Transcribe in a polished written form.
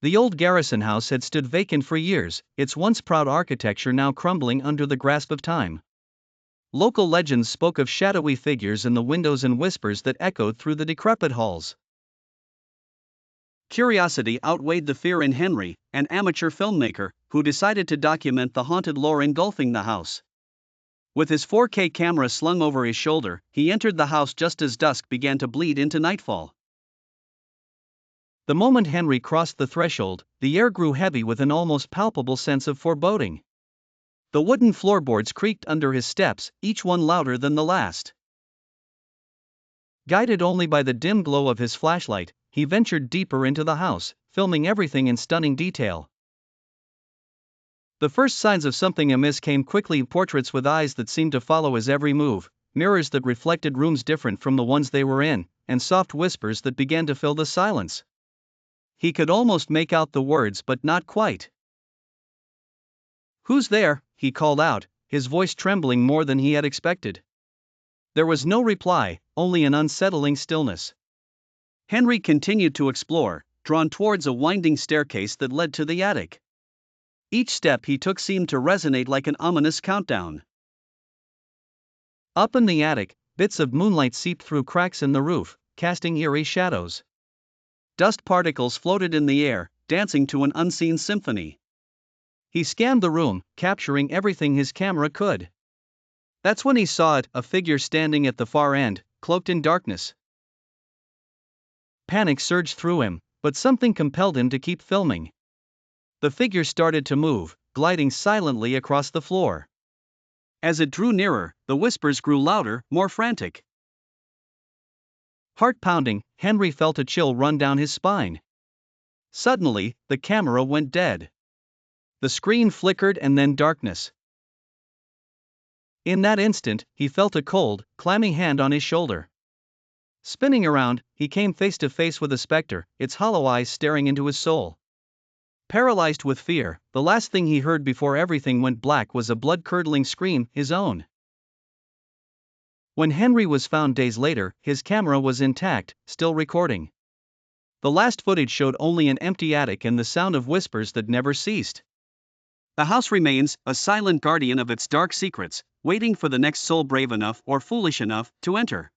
The old Garrison House had stood vacant for years, its once proud architecture now crumbling under the grasp of time. Local legends spoke of shadowy figures in the windows and whispers that echoed through the decrepit halls. Curiosity outweighed the fear in Henry, an amateur filmmaker, who decided to document the haunted lore engulfing the house. With his 4K camera slung over his shoulder, he entered the house just as dusk began to bleed into nightfall. The moment Henry crossed the threshold, the air grew heavy with an almost palpable sense of foreboding. The wooden floorboards creaked under his steps, each one louder than the last. Guided only by the dim glow of his flashlight, he ventured deeper into the house, filming everything in stunning detail. The first signs of something amiss came quickly: portraits with eyes that seemed to follow his every move, mirrors that reflected rooms different from the ones they were in, and soft whispers that began to fill the silence. He could almost make out the words, but not quite. "Who's there?" he called out, his voice trembling more than he had expected. There was no reply, only an unsettling stillness. Henry continued to explore, drawn towards a winding staircase that led to the attic. Each step he took seemed to resonate like an ominous countdown. Up in the attic, bits of moonlight seeped through cracks in the roof, casting eerie shadows. Dust particles floated in the air, dancing to an unseen symphony. He scanned the room, capturing everything his camera could. That's when he saw it, a figure standing at the far end, cloaked in darkness. Panic surged through him, but something compelled him to keep filming. The figure started to move, gliding silently across the floor. As it drew nearer, the whispers grew louder, more frantic. Heart pounding, Henry felt a chill run down his spine. Suddenly, the camera went dead. The screen flickered and then darkness. In that instant, he felt a cold, clammy hand on his shoulder. Spinning around, he came face to face with a specter, its hollow eyes staring into his soul. Paralyzed with fear, the last thing he heard before everything went black was a blood-curdling scream, his own. When Henry was found days later, his camera was intact, still recording. The last footage showed only an empty attic and the sound of whispers that never ceased. The house remains, a silent guardian of its dark secrets, waiting for the next soul brave enough or foolish enough to enter.